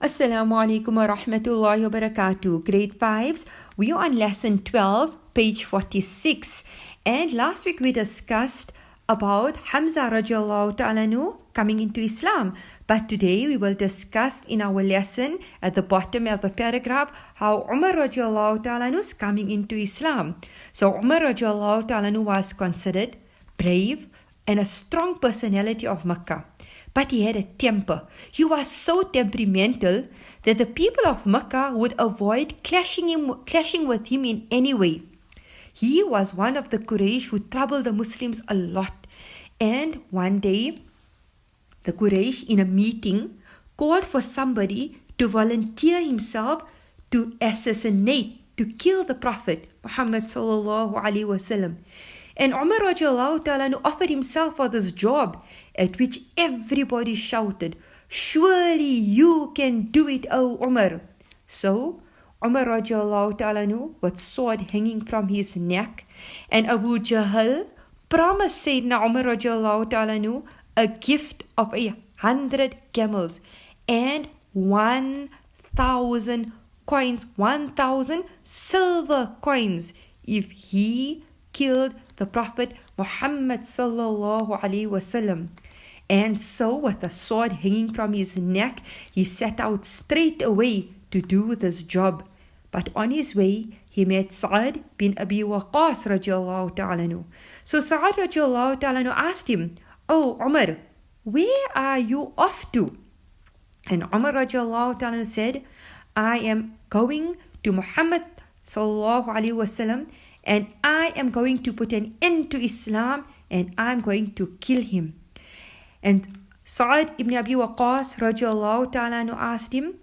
Assalamu alaikum wa rahmatullahi wa barakatuh. Grade 5s, we are on lesson 12, page 46. And last week we discussed about Hamza radiallahu ta'ala anhu coming into Islam. But today we will discuss in our lesson at the bottom of the paragraph how Umar radiallahu ta'ala anhu is coming into Islam. So Umar radiallahu ta'ala anhu was considered brave and a strong personality of Makkah. But he had a temper. He was so temperamental that the people of Mecca would avoid clashing with him in any way. He was one of the Quraysh who troubled the Muslims a lot. And one day, the Quraysh in a meeting called for somebody to volunteer himself to assassinate, to kill the Prophet Muhammad sallallahu alaihi wasallam. And Umar radiallahu ta'ala offered himself for this job, at which everybody shouted, "Surely you can do it, O Umar." So Umar radiallahu ta'ala with sword hanging from his neck, and Abu Jahl promised Sayyidina Umar radiallahu ta'ala a gift of 100 camels and 1,000 coins, 1,000 silver coins, if he killed the Prophet Muhammad sallallahu alaihi wasallam. And so, with a sword hanging from his neck, he set out straight away to do this job. But on his way, he met Sa'ad bin Abi Waqqas radiallahu ta'ala. So Sa'ad radiallahu ta'ala asked him, "Oh Umar, where are you off to?" And Umar radiallahu ta'ala said, "I am going to Muhammad sallallahu alaihi wasallam, and I am going to put an end to Islam, and I'm going to kill him." And Sa'ad ibn Abi Waqqas radiallahu ta'ala asked him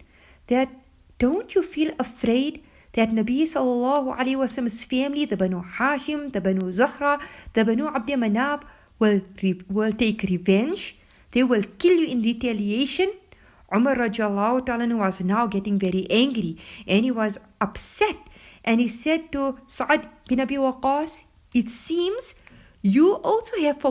that, "Don't you feel afraid that Nabi sallallahu alaihi wasallam's family, the Banu Hashim, the Banu Zahra, the Banu Abd Manaf will take revenge? They will kill you in retaliation?" Umar radiallahu ta'ala was now getting very angry, and he was upset. And he said to Sa'ad bin Abi Waqqas, "It seems you also have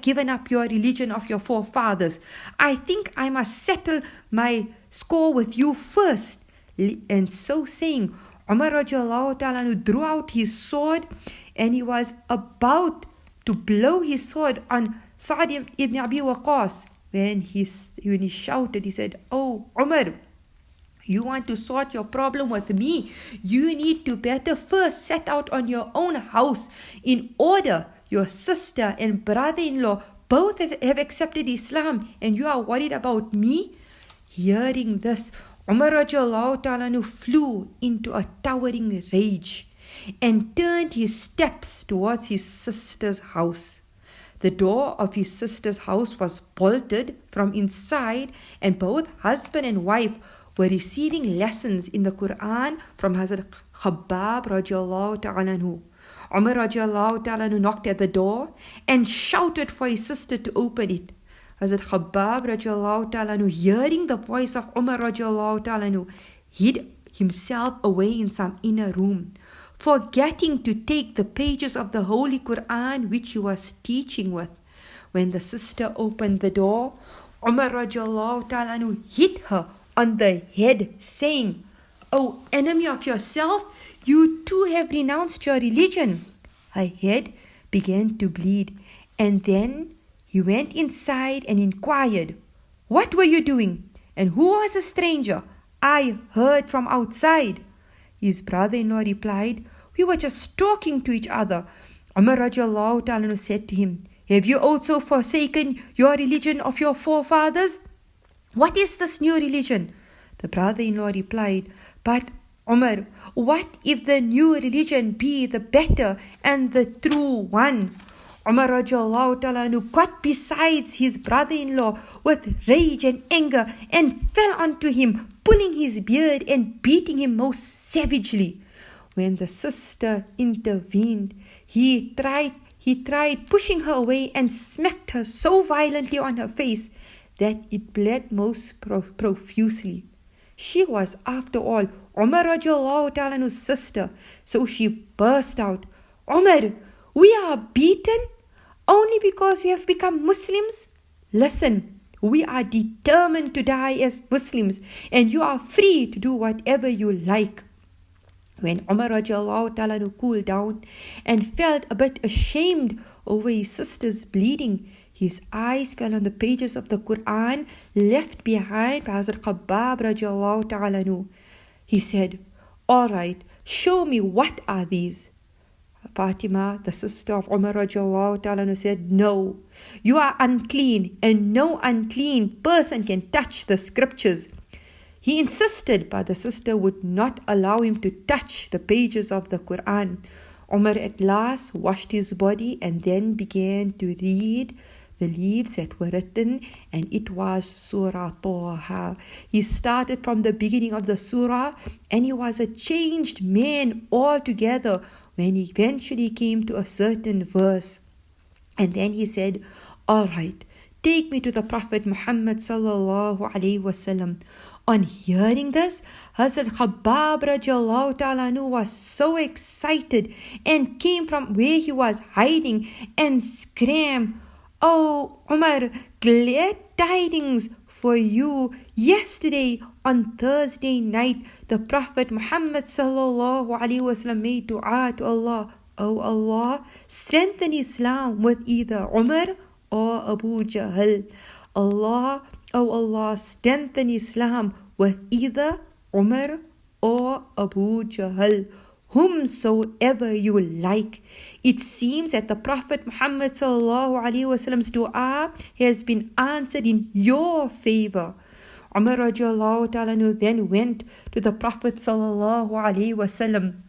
given up your religion of your forefathers. I think I must settle my score with you first." And so saying, Umar radiallahu ta'ala drew out his sword, and he was about to blow his sword on Sa'ad ibn Abi Waqqas. When he shouted, he said, "Oh Umar, you want to sort your problem with me? You need to better first set out on your own house in order. Your sister and brother-in-law both have accepted Islam, and you are worried about me?" Hearing this, Umar radiallahu ta'ala flew into a towering rage and turned his steps towards his sister's house. The door of his sister's house was bolted from inside, and both husband and wife were receiving lessons in the Quran from Hazrat Khabbab radiallahu ta'ala anhu. Umar radiallahu ta'ala knocked at the door and shouted for his sister to open it. Hazrat Khabbab radiallahu ta'ala hearing the voice of Umar radiallahu ta'ala hid himself away in some inner room, forgetting to take the pages of the Holy Quran which he was teaching with. When the sister opened the door, Umar radiallahu ta'ala hit her on the head, saying, "O enemy of yourself, you too have renounced your religion." Her head began to bleed, and then he went inside and inquired, "What were you doing? And who was a stranger? I heard from outside." His brother-in-law replied, "We were just talking to each other." Umar radiallahu ta'ala said to him, "Have you also forsaken your religion of your forefathers? What is this new religion?" The brother-in-law replied, "But Umar, what if the new religion be the better and the true one?" Umar radiallahu ta'ala got besides his brother-in-law with rage and anger and fell onto him, pulling his beard and beating him most savagely. When the sister intervened, he tried pushing her away and smacked her so violently on her face that it bled most profusely. She was, after all, Umar radiallahu ta'ala's sister, so she burst out, "Umar, we are beaten only because we have become Muslims? Listen, We are determined to die as Muslims, and you are free to do whatever you like. When Umar radiallahu ta'ala cooled down and felt a bit ashamed over his sister's bleeding, his eyes fell on the pages of the Quran left behind by Hazrat Khabbab radiallahu ta'ala. He said, "All right, show me, what are these?" Fatima, the sister of Umar radiallahu ta'ala, said, "No, you are unclean, and no unclean person can touch the scriptures." He insisted, but the sister would not allow him to touch the pages of the Quran. Umar at last washed his body and then began to read the leaves that were written, and it was Surah Taha. He started from the beginning of the surah, and he was a changed man altogether when he eventually came to a certain verse. And then he said, "All right, take me to the Prophet Muhammad sallallahu alaihi wasallam." On hearing this, Hazrat Khabbab radiallahu ta'ala was so excited and came from where he was hiding and screamed, "Oh Umar, glad tidings for you. Yesterday on Thursday night, the Prophet Muhammad sallallahu alaihi wasallam made dua to Allah. Oh Allah, strengthen Islam with either Umar or Abu Jahl. Allah, oh Allah, strengthen Islam with either Umar or Abu Jahl, whomsoever you like." It seems that the Prophet Muhammad sallallahu alaihi wasallam's dua has been answered in your favor. Umar radiallahu ta'ala then went to the Prophet sallallahu alaihi wasallam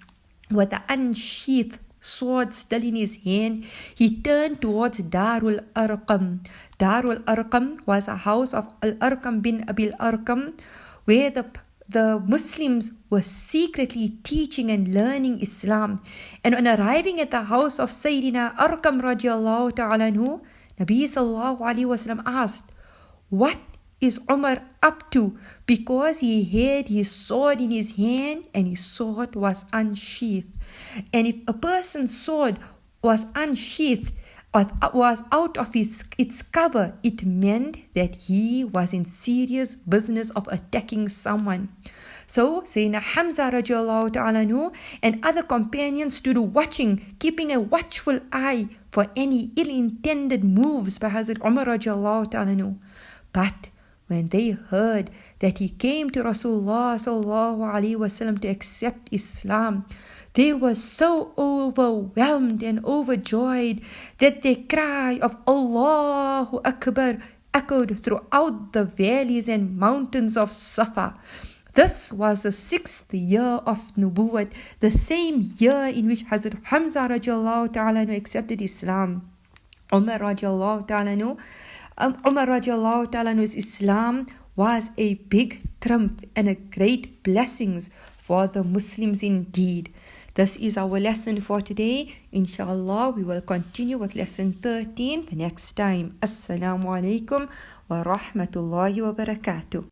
with the unsheathed sword still in his hand. He turned towards Darul Arqam. Darul Arqam was a house of Al-Arqam bin Abil Arqam, where the Muslims were secretly teaching and learning Islam. And on arriving at the house of Sayyidina Arqam radiallahu ta'ala anhu, Nabi sallallahu alaihi wasallam asked, "What is Umar up to?" Because he had his sword in his hand and his sword was unsheathed. And if a person's sword was unsheathed, or was out of its cover, it meant that he was in serious business of attacking someone. So Sayyidina Hamza radiallahu ta'ala anhu and other companions stood watching, keeping a watchful eye for any ill-intended moves by Hazrat Umar radiallahu ta'ala anhu. But when they heard that he came to Rasulullah sallallahu alaihi wasallam to accept Islam, they were so overwhelmed and overjoyed that their cry of Allahu Akbar echoed throughout the valleys and mountains of Safa. This was the 6th year of Nubuwwat, the same year in which Hazrat Hamza radiallahu ta'ala accepted Islam. Umar radiallahu ta'ala's Islam was a big triumph and a great blessings for the Muslims indeed. This is our lesson for today. Inshallah, we will continue with lesson 13 the next time. Assalamu alaikum wa rahmatullahi wa barakatuh.